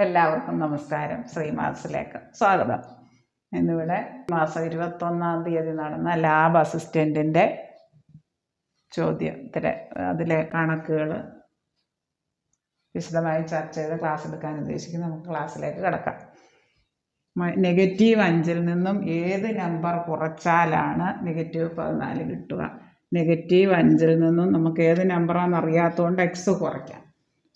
എല്ലാവർക്കും നമസ്കാരം. ശ്രീമാസിലേക്ക് സ്വാഗതം. ഇന്നിവിടെ മാസം 21-ാം തീയതി നടന്ന ലാബ് അസിസ്റ്റൻറ്റിൻ്റെ ചോദ്യത്തിലെ അതിലെ കണക്കുകൾ വിശദമായി ചർച്ച ചെയ്ത് ക്ലാസ് എടുക്കാൻ ഉദ്ദേശിക്കുന്നു. നമുക്ക് ക്ലാസ്സിലേക്ക് കിടക്കാം. -5-ൽ നിന്നും ഏത് നമ്പർ കുറച്ചാലാണ് -14 കിട്ടുക? -5-ൽ നിന്നും നമുക്ക് ഏത് നമ്പറാണെന്ന് അറിയാത്തതുകൊണ്ട് എക്സ് കുറയ്ക്കാം.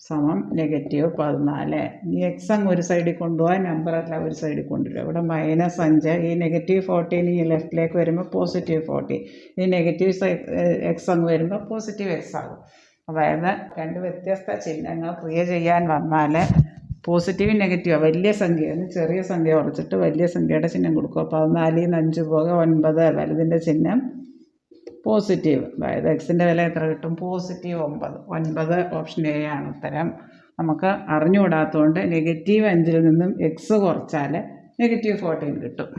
സമം -14. ഈ എക്സ് അങ്ങ് ഒരു സൈഡിൽ കൊണ്ടുപോകാൻ നമ്പറല്ല ഒരു സൈഡിൽ കൊണ്ടുവരിക. ഇവിടെ -5, ഈ -14 ഈ ലെഫ്റ്റിലേക്ക് വരുമ്പോൾ +14, ഈ നെഗറ്റീവ് എക്സ് അങ്ങ് വരുമ്പോൾ +x ആകും. അതായത് രണ്ട് വ്യത്യസ്ത ചിഹ്നങ്ങൾ ക്രിയ ചെയ്യാൻ വന്നാൽ പോസിറ്റീവ് നെഗറ്റീവ് വലിയ സംഖ്യയിൽ നിന്ന് ചെറിയ സംഖ്യ കുറച്ചിട്ട് വലിയ സംഖ്യയുടെ ചിഹ്നം കൊടുക്കുക. 14 5 പോക 9, വലുതിൻ്റെ ചിഹ്നം പോസിറ്റീവ്. അതായത് എക്സിൻ്റെ വില എത്ര കിട്ടും? +9. ഓപ്ഷൻ എ ആണ് ഉത്തരം. നമുക്ക് അറിഞ്ഞുകൂടാത്തതുകൊണ്ട് -5-ൽ നിന്നും എക്സ് കുറച്ചാൽ -14 കിട്ടും.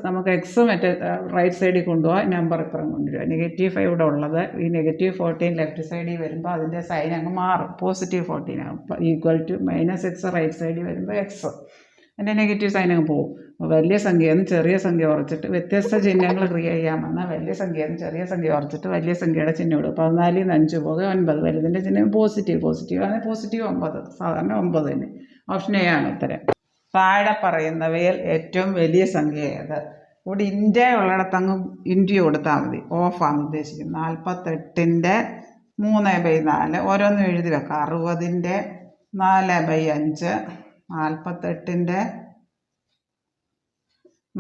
നമുക്ക് എക്സ് മറ്റേ റൈറ്റ് സൈഡിൽ കൊണ്ടുപോകാൻ നമ്പർ ഇപ്പുറം കൊണ്ടുവരിക. -5 ഇവിടെ ഉള്ളത് ഈ -14 ലെഫ്റ്റ് സൈഡിൽ വരുമ്പോൾ അതിൻ്റെ സൈൻ അങ്ങ് മാറും, +14 ആകും. -x റൈറ്റ് സൈഡിൽ വരുമ്പോൾ എക്സ് അതിൻ്റെ നെഗറ്റീവ് സൈൻ അങ്ങ് പോകും. വലിയ സംഖ്യയിൽ നിന്ന് ചെറിയ സംഖ്യ കുറച്ചിട്ട് വ്യത്യസ്ത ചിഹ്നങ്ങൾ ക്രിയ ചെയ്യാമെന്നാൽ വലിയ സംഖ്യയിൽ നിന്ന് ചെറിയ സംഖ്യ കുറച്ചിട്ട് വലിയ സംഖ്യയുടെ ചിഹ്നം ഇടും. 14 5 പോക 9, വലുതിൻ്റെ ചിഹ്നം പോസിറ്റീവ് ആണ് +9. സാധാരണ 9 തന്നെ. ഓപ്ഷൻ എ ആണ് ഉത്തരം. താഴെ പറയുന്നവയിൽ ഏറ്റവും വലിയ സംഖ്യ ഏത്? ഇവിടെ ഇന്ത്യ ഉള്ളിടത്തങ്ങ് ഇന്ത്യ കൊടുത്താൽ മതി. ഓഫാണ് ഉദ്ദേശിക്കുന്നത്. 48-ൻ്റെ 3/4 ഓരോന്നും എഴുതി വെക്കാം. 60-ൻ്റെ 4/5, 48-ൻ്റെ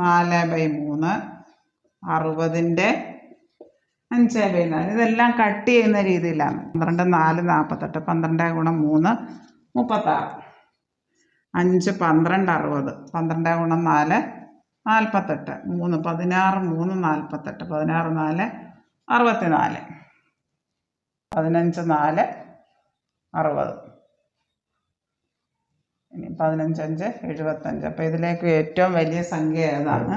4/3, 60-ൻ്റെ 5/4. ഇതെല്ലാം കട്ട് ചെയ്യുന്ന രീതിയിലാണ്. 12 4 48, 12 × 3 36, 5 12 60, 12 × 4 48, 3 16 3 48, 16 4 64, 15 4 60, ഇനി 15 5 75. അപ്പോൾ ഇതിലേക്ക് ഏറ്റവും വലിയ സംഖ്യ ഏതാണ്?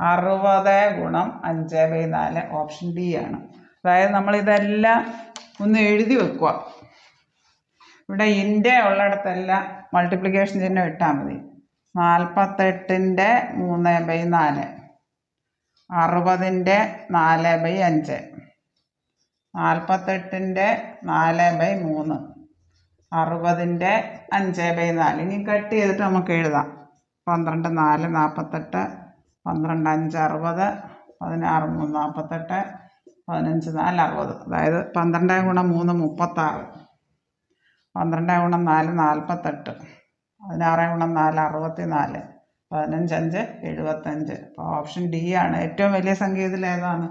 60 × 5/4. ഓപ്ഷൻ ഡി ആണ്. അതായത് നമ്മളിതെല്ലാം ഒന്ന് എഴുതി വെക്കുക. ഇവിടെ ഇന്ത്യ ഉള്ളിടത്തെല്ലാം മൾട്ടിപ്ലിക്കേഷൻ ചിഹ്നം ഇട്ടാൽ മതി. 48-ൻ്റെ 3/4, 60-ൻ്റെ 4/5, 48-ൻ്റെ 4/3, 60-ൻ്റെ 5/4. ഇനി കട്ട് ചെയ്തിട്ട് നമുക്ക് എഴുതാം. 12 4 48, 12 5 60, 16 3 48, 15 4 60. അതായത് 12 × 3 36, 12 × 4 48, 16 × 4 64, 15 5 75. അപ്പോൾ ഓപ്ഷൻ ഡി ആണ് ഏറ്റവും വലിയ സംഖ്യ. ഇതിൽ ഏതാണ്?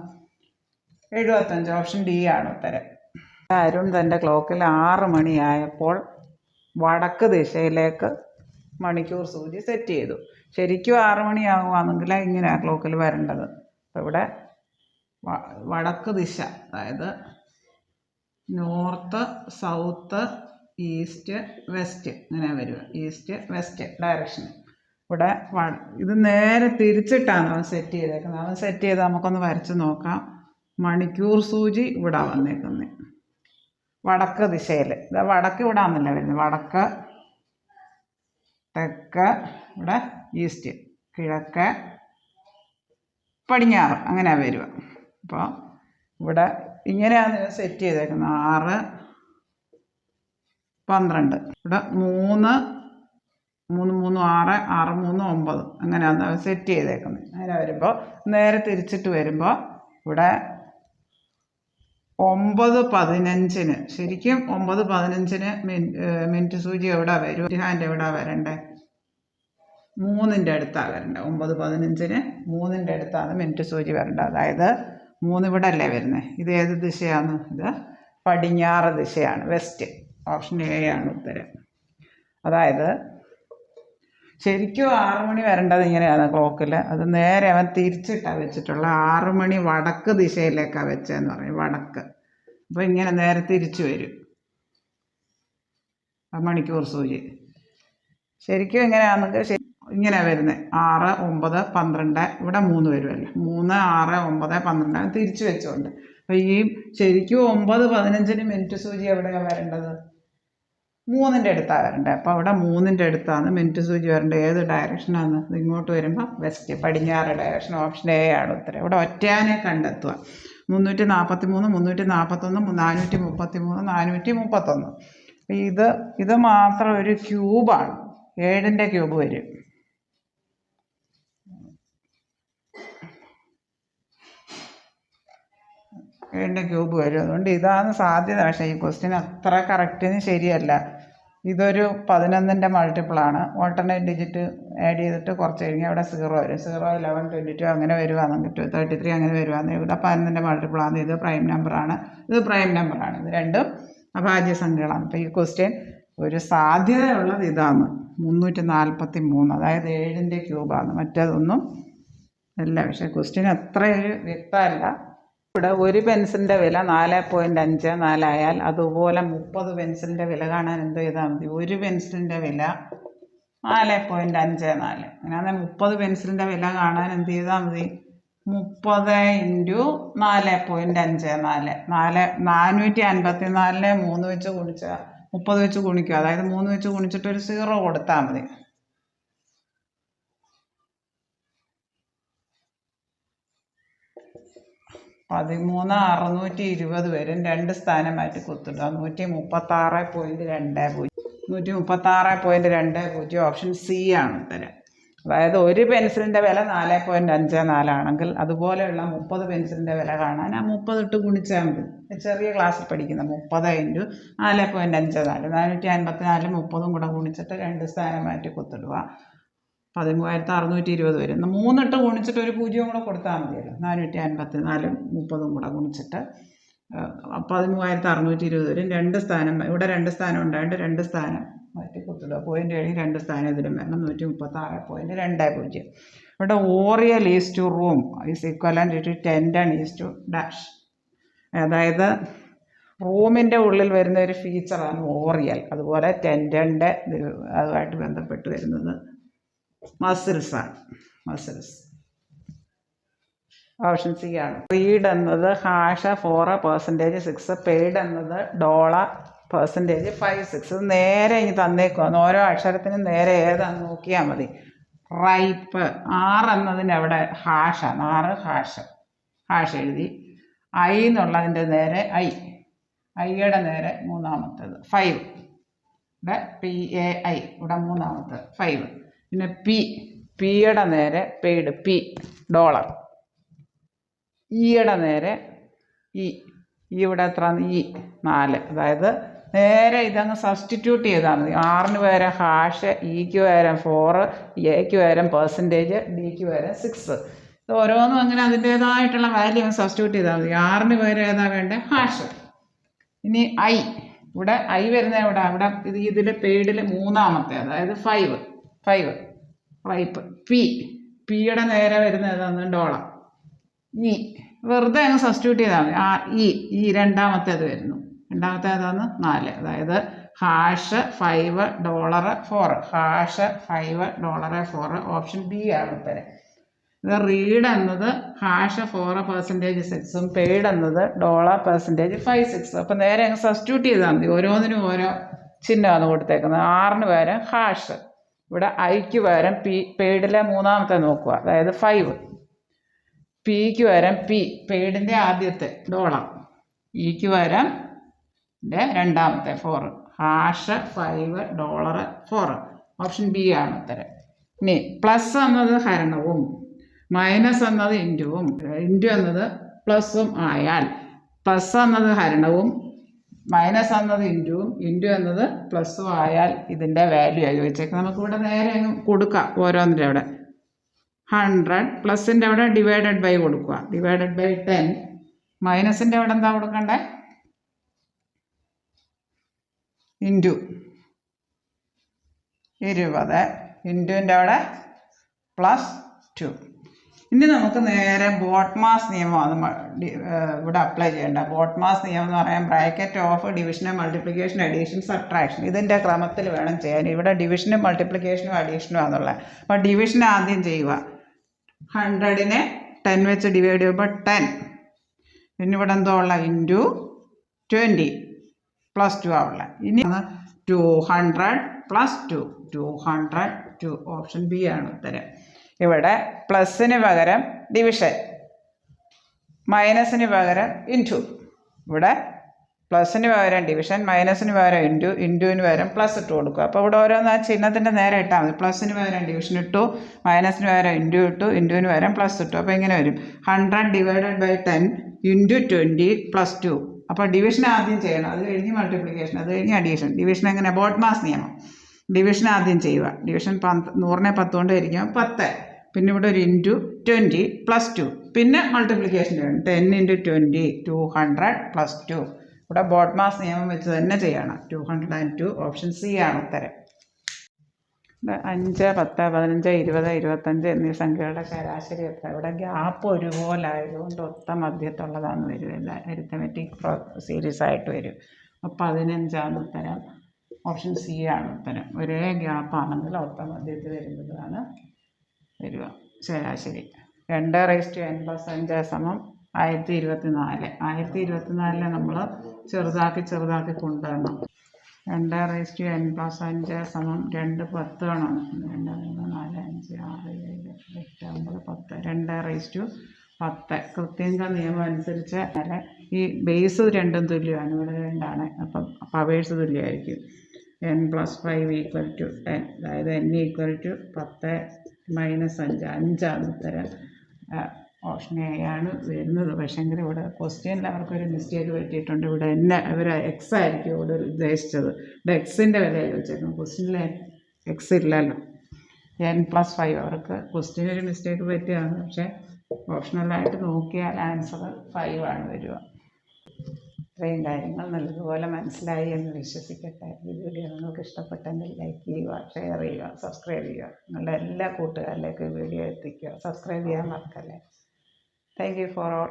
75. ഓപ്ഷൻ ഡി ആണ് ഉത്തരം. അരുൺ തൻ്റെ ക്ലോക്കിൽ 6 മണിയായപ്പോൾ വടക്ക് ദിശയിലേക്ക് മണിക്കൂർ സൂചി സെറ്റ് ചെയ്തു. ശരിക്കും 6 മണിയാകുകയാണെങ്കിൽ ഇങ്ങനെയാണ് ക്ലോക്കിൽ വരേണ്ടത്. അപ്പോൾ ഇവിടെ വടക്ക് ദിശ, അതായത് നോർത്ത് സൗത്ത് ഈസ്റ്റ് വെസ്റ്റ് ഇങ്ങനെ വരിക. East west direction. ഇവിടെ ഇത് നേരെ തിരിച്ചിട്ടാണ് അവൻ സെറ്റ് ചെയ്തേക്കുന്നത്. അവൻ സെറ്റ് ചെയ്ത് നമുക്കൊന്ന് വരച്ച് നോക്കാം. മണിക്കൂർ സൂചി ഇവിടെ വന്നേക്കുന്നത് വടക്ക് ദിശയിൽ. ഇത് വടക്ക് ഇവിടെ ആണെന്നല്ല വരുന്നത്. വടക്ക്, തെക്ക്, ഇവിടെ ഈസ്റ്റ്, കിഴക്ക്, പടിഞ്ഞാറ് അങ്ങനെ വരിക. അപ്പോൾ ഇവിടെ ഇങ്ങനെയാണ് സെറ്റ് ചെയ്തേക്കുന്നത്. 6 12, ഇവിടെ 3 3 3 6 6 3 9 അങ്ങനെയാണ് സെറ്റ് ചെയ്തേക്കുന്നത്. അങ്ങനെ വരുമ്പോൾ നേരെ തിരിച്ചിട്ട് വരുമ്പോൾ ഇവിടെ 9:15 ശരിക്കും 9:15 മിനിറ്റ് സൂചി എവിടെ വരും? ഹാൻഡ് എവിടെ വരണ്ടേ? 3-ൻ്റെ അടുത്താണ് വരേണ്ടത്. 9:15 3-ൻ്റെ അടുത്താണ് മിനിറ്റ് സൂചി വരേണ്ടത്. അതായത് 3 ഇവിടെ അല്ലേ വരുന്നത്. ഇത് ഏത് ദിശയാണ്? ഇത് പടിഞ്ഞാറ് ദിശയാണ്, വെസ്റ്റ്. ഓപ്ഷൻ എ ആണ് ഉത്തരം. അതായത് ശരിക്കും 6 മണി വരേണ്ടത് ഇങ്ങനെയാണ് ക്ലോക്കിൽ. അത് നേരെ അവൻ തിരിച്ചിട്ടാണ് വെച്ചിട്ടുള്ള. 6 മണി വടക്ക് ദിശയിലേക്കാണ് വെച്ചതെന്ന് പറയും, വടക്ക്. അപ്പോൾ ഇങ്ങനെ നേരെ തിരിച്ചു വരും മണിക്കൂർ സൂചി. ശരിക്കും ഇങ്ങനെയാണെങ്കിൽ ഇങ്ങനെ വരുന്നത് 6 9 12, ഇവിടെ 3 വരുമല്ലോ. 3 6 9 12 തിരിച്ചു വെച്ചുകൊണ്ട്. അപ്പോൾ ഈ ശരിക്കും 9:15 മിനിറ്റ് സൂചി എവിടെയാണ് വരേണ്ടത്? 3ൻ്റെ അടുത്താണ് വരേണ്ടത്. അപ്പോൾ അവിടെ 3ൻ്റെ അടുത്താണ് മിനിറ്റ് സൂചി വരേണ്ടത്. ഏത് ഡയറക്ഷനാണ്? ഇങ്ങോട്ട് വരുമ്പോൾ വെസ്റ്റ്, പടിഞ്ഞാറ് ഡയറക്ഷൻ. ഓപ്ഷൻ എ ആണ് ഉത്തരം. ഇവിടെ ഒറ്റയാനെ കണ്ടെത്തുക. 343, 341, 433, 431. ഇത് മാത്രം ഒരു ക്യൂബാണ്. 7ൻ്റെ ക്യൂബ് വരും. ക്യൂബ് വരും. അതുകൊണ്ട് ഇതാണ് സാധ്യത. പക്ഷേ ഈ ക്വസ്റ്റ്യൻ അത്ര കറക്റ്റിന് ശരിയല്ല. ഇതൊരു 11ൻ്റെ മൾട്ടിപ്പിളാണ്. ഓൾട്ടർനേറ്റ് ഡിജിറ്റ് ആഡ് ചെയ്തിട്ട് കുറച്ച് കഴിഞ്ഞാൽ അവിടെ 0 വരും. 0, 11, 22 അങ്ങനെ വരുവാണെങ്കിൽ 33 അങ്ങനെ വരുവാണെങ്കിൽ ഇവിടെ 11ൻ്റെ മൾട്ടിപ്പിളാണ്. ഇത് പ്രൈം നമ്പറാണ്, ഇത് പ്രൈം നമ്പറാണ്. ഇത് രണ്ടും അഭാജ്യ സംഖ്യകളാണ്. അപ്പോൾ ഈ ക്വസ്റ്റ്യൻ ഒരു സാധ്യതയുള്ളത് ഇതാണ് 343, അതായത് 7ൻ്റെ ക്യൂബാണ്. മറ്റേതൊന്നും അല്ല. പക്ഷേ ക്വസ്റ്റ്യൻ അത്ര വ്യക്തമല്ല. ഇവിടെ ഒരു പെൻസിലിൻ്റെ വില 4.54 ആയാൽ അതുപോലെ 30 പെൻസിലിൻ്റെ വില കാണാൻ എന്ത് ചെയ്താൽ മതി? ഒരു പെൻസിലിൻ്റെ വില 4.54. അങ്ങനെ 30 പെൻസിലിൻ്റെ വില കാണാൻ എന്ത് ചെയ്താൽ മതി? 30 × 4.54. 454-നെ 3 വെച്ച് ഗുണിച്ചാൽ 30 വെച്ച് ഗുണിക്കുക. അതായത് 3 വെച്ച് ഗുണിച്ചിട്ട് ഒരു 0 കൊടുത്താൽ മതി. 13,620 വരും. 2 സ്ഥാനം മാറ്റി കുത്തിടുക. 136.20. 136.20. ഓപ്ഷൻ സി ആണ് ഉത്തരം. അതായത് ഒരു പെൻസിലിൻ്റെ വില 4.54 ആണെങ്കിൽ അതുപോലെയുള്ള 30 പെൻസിലിൻ്റെ വില കാണാൻ ആ 30 ഇട്ട് ഗുണിച്ചാൽ മതി. ചെറിയ ക്ലാസ്സിൽ പഠിക്കുന്ന 30 × 4.54. 454 30 കൂടെ ഗുണിച്ചിട്ട് 2 സ്ഥാനം മാറ്റി കുത്തിടുക. 13,620 വരും. 3 ഇട്ട് ഗുണിച്ചിട്ട് ഒരു 0 കൂടെ കൊടുത്താൽ മതിയല്ലോ. 454 30 കൂടെ ഗുണിച്ചിട്ട് 13,620 വരും. 2 സ്ഥാനം, ഇവിടെ 2 സ്ഥാനം ഉണ്ടായിട്ട് 2 സ്ഥാനം മാറ്റി കുത്തിടുക. 0.7 2 സ്ഥാനം ഇതിലും വരണം. 136.20. ഇവിടെ ഓറിയൽ is to room is equivalent to 10 is to dash. അതായത് റൂമിൻ്റെ ഉള്ളിൽ വരുന്ന ഒരു ഫീച്ചറാണ് ഓറിയൽ. അതുപോലെ 10 അതുമായിട്ട് ബന്ധപ്പെട്ട് വരുന്നത് മസിൽസാണ്. മസിൽസ്. ഓപ്ഷൻ സി ആണ്. റീഡ് എന്നത് $4%, പെയ്ഡ് എന്നത് $%5, 6. ഇത് നേരെ ഇനി തന്നേക്കുവാണ്. ഓരോ അക്ഷരത്തിനും നേരെ ഏതാണെന്ന് നോക്കിയാൽ മതി. റൈപ്പ്. 6 എന്നതിന് അവിടെ ഹാഷാണ്. 6 ഹാഷ് എഴുതി. ഐ എന്നുള്ളതിൻ്റെ നേരെ ഐയുടെ നേരെ മൂന്നാമത്തേത് 5. ഇവിടെ PAI ഇവിടെ മൂന്നാമത്തേത് 5. പിന്നെ പിയുടെ നേരെ പെയ്ഡ് $. ഇയുടെ നേരെ ഇവിടെ എത്ര? 4. അതായത് നേരെ ഇതങ്ങ് സബ്സ്റ്റിറ്റ്യൂട്ട് ചെയ്താൽ മതി. 6-ന് പകരം ഹാഷ്, ഇക്ക് പകരം 4, എക്ക് പകരം %, ഡിക്ക് പകരം 6. ഇത് ഓരോന്നും അങ്ങനെ അതിൻ്റേതായിട്ടുള്ള വാല്യൂ സബ്സ്റ്റിറ്റ്യൂട്ട് ചെയ്താൽ മതി. 6-ന് പകരം ഏതാ വേണ്ടത്? ഹാഷ്. ഇനി ഇവിടെ വരുന്ന ഇവിടെ ഇതിൽ പെയ്ഡിൽ മൂന്നാമത്തെ, അതായത് 5 റൈപ്പ്. പിയുടെ നേരെ വരുന്ന ഏതാണ്? $. വെറുതെ അങ്ങ് സബ്സ്റ്റിറ്റ്യൂട്ട് ചെയ്താൽ മതി. ഈ രണ്ടാമത്തേത് വരുന്നു. രണ്ടാമത്തെ ഏതാണ്? 4. അതായത് ഹാഷ് $5 4. ഹാഷ് $5 4. ഓപ്ഷൻ ബി ആണ് ഉത്തരം. ഇത് റീഡ് എന്നത് ഹാഷ് 4%, പെയ്ഡ് എന്നത് $%5, 6. അപ്പം നേരെ അങ്ങ് സബ്സ്റ്റിറ്റ്യൂട്ട് ചെയ്താൽ മതി. ഓരോന്നിനും ഓരോ ചിഹ്നമാണ് കൊടുത്തേക്കുന്നത്. 6-ന് പകരം ഹാഷ്, ഇവിടെ ഐക്ക് പകരം പെയ്ഡിലെ മൂന്നാമത്തെ നോക്കുക, അതായത് 5. പിക്ക് പകരം പെയ്ഡിൻ്റെ ആദ്യത്തെ $. ഇക്ക് പകരം രണ്ടാമത്തെ 4. ഹാഷ് $5 4. ഓപ്ഷൻ ബി ആണ് ഉത്തരം. ഇനി പ്ലസ് എന്നത് ഹരണവും മൈനസ് എന്നത് ഇൻറ്റുവും എന്നത് പ്ലസും ആയാൽ, പ്ലസ് എന്നത് ഹരണവും മൈനസ് എന്നത് ഇൻറ്റുവും എന്നത് പ്ലസും ആയാൽ ഇതിൻ്റെ വാല്യൂ ആയി ചോദിച്ചേക്കാം. നമുക്കിവിടെ നേരെ അങ്ങ് കൊടുക്കാം. ഓരോന്നിൻ്റെ അവിടെ 100, പ്ലസിൻ്റെ അവിടെ ഡിവൈഡഡ് ബൈ കൊടുക്കുക. Divided by 10. മൈനസിൻ്റെ അവിടെ എന്താ കൊടുക്കണ്ടേ? ഇൻറ്റു 20. ഇൻറ്റുവിൻ്റെ അവിടെ +2. ഇനി നമുക്ക് നേരെ ബോട്ട്മാസ് നിയമമാണ് ഇവിടെ അപ്ലൈ ചെയ്യേണ്ട. ബോട്ട്മാസ് നിയമം എന്ന് പറയാൻ ബ്രാക്കറ്റ് ഓഫ് ഡിവിഷനും മൾട്ടിപ്ലിക്കേഷൻ, അഡീഷൻ, സബ്ട്രാക്ഷൻ. ഇതിൻ്റെ ക്രമത്തിൽ വേണം ചെയ്യാൻ. ഇവിടെ ഡിവിഷനും മൾട്ടിപ്ലിക്കേഷനും അഡീഷനും ആണെന്നുള്ളത്. അപ്പോൾ ഡിവിഷൻ ആദ്യം ചെയ്യുക. 100-നെ 10 വെച്ച് ഡിവൈഡ് ചെയ്യുമ്പോൾ 10. പിന്നെ ഇവിടെ എന്തോ ഉള്ള? ഇൻറ്റു 20 +2 ആവുള്ള. ഇനി 200 പ്ലസ് 200 ഓപ്ഷൻ ബി ആണ് ഉത്തരം. ഇവിടെ പ്ലസിന് പകരം ഡിവിഷൻ, മൈനസിന് പകരം ഇൻറ്റു. ഇവിടെ പ്ലസിന് പകരം ഡിവിഷൻ, മൈനസിന് പകരം ഇൻറ്റു, ഇൻറ്റുവിന് പകരം പ്ലസ് ഇട്ട് കൊടുക്കുക. അപ്പോൾ ഇവിടെ ഓരോന്ന് ആ ചിഹ്നത്തിൻ്റെ നേരെ ഇട്ടാൽ മതി. പ്ലസിന് പകരം ഡിവിഷൻ ഇട്ടു, മൈനസിന് പകരം ഇൻറ്റു ഇട്ടു, ഇൻറ്റുവിന് പകരം പ്ലസ് ഇട്ടു. അപ്പോൾ ഇങ്ങനെ വരും 100 ഡിവൈഡഡ് ബൈ 10 ഇൻറ്റു 20 പ്ലസ് 2. അപ്പോൾ ഡിവിഷൻ ആദ്യം ചെയ്യണം, അത് കഴിഞ്ഞ് മൾട്ടിപ്ലിക്കേഷൻ, അത് കഴിഞ്ഞ് അഡീഷൻ. ഡിവിഷൻ എങ്ങനെ? ബോഡ്മാസ് നിയമം. ഡിവിഷൻ ആദ്യം ചെയ്യുക. ഡിവിഷൻ 100നെ 10 കൊണ്ട് ഹരിക്കും 10. പിന്നെ ഇവിടെ ഒരു ഇൻറ്റു 20 പ്ലസ് 2. പിന്നെ മൾട്ടിപ്ലിക്കേഷൻ ചെയ്യണം. 10 × 20 200 പ്ലസ് 2. ഇവിടെ ബോഡ്മാസ് നിയമം വെച്ച് തന്നെ ചെയ്യണം. 202 ഓപ്ഷൻ സി ആണ് ഉത്തരം. 5, 10, 15, 20, 25 എന്നീ സംഖ്യകളുടെ ശരാശരി എത്ര? ഇവിടെ ഗ്യാപ്പ് ഒരുപോലെ ആയതുകൊണ്ട് ഒത്ത മധ്യത്തുള്ളതാണെന്ന് വരും. എല്ലാ അരിത്തമെറ്റിക് സീരീസ് ആയിട്ട് വരും. അപ്പോൾ 15 ഉത്തരം. ഓപ്ഷൻ സി ആണ് ഉത്തരം. ഒരേ ഗ്യാപ്പാണെങ്കിൽ ഒത്ത മധ്യത്തിൽ വരുന്നതാണ് വരിക ശരാശരി. 2n+5 സമം 1024. 1024 നമ്മൾ ചെറുതാക്കി കൊണ്ടുവരണം. 2n+5 സമം 2 10 ആണ്. 2, 3, 4, 5, 6, 7, 8, 9, 10. 2/10 കൃത്യങ്ക നിയമം അനുസരിച്ച് ഈ ബേസ് രണ്ടും തുല്യമാണ്. ഇവിടെ 2 ആണ്. അപ്പം പവേഴ്സ് തുല്യമായിരിക്കും. n+5 = 10. അതായത് n = 10 - 5. 5 ആണ് ഉത്തരം. ഓപ്ഷൻ എ ആണ് വരുന്നത്. പക്ഷേങ്കിൽ ഇവിടെ ക്വസ്റ്റ്യനിൽ അവർക്കൊരു മിസ്റ്റേക്ക് പറ്റിയിട്ടുണ്ട്. ഇവിടെ ഇവർ എക്സ് ആയിരിക്കും ഇവിടെ ഉദ്ദേശിച്ചത്. ഇവിടെ എക്സിൻ്റെ വില ചോദിച്ചേക്കും. ക്വസ്റ്റ്യനിൽ എക്സ് ഇല്ലല്ലോ. n+5 അവർക്ക് ക്വസ്റ്റ്യനൊരു മിസ്റ്റേക്ക് പറ്റിയാണ്. പക്ഷേ ഓപ്ഷണലായിട്ട് നോക്കിയാൽ ആൻസർ 5 ആണ് വരിക. ഇത്രയും കാര്യങ്ങൾ നല്ലതുപോലെ മനസ്സിലായി എന്ന് വിശ്വസിക്കട്ടെ. ഈ വീഡിയോ നിങ്ങൾക്ക് ഇഷ്ടപ്പെട്ടെങ്കിൽ ലൈക്ക് ചെയ്യുക, ഷെയർ ചെയ്യുക, സബ്സ്ക്രൈബ് ചെയ്യുക. നിങ്ങളുടെ എല്ലാ കൂട്ടുകാരിലേക്ക് വീഡിയോ എത്തിക്കുക. സബ്സ്ക്രൈബ് ചെയ്യാൻ മറക്കല്ലേ. Thank you for all.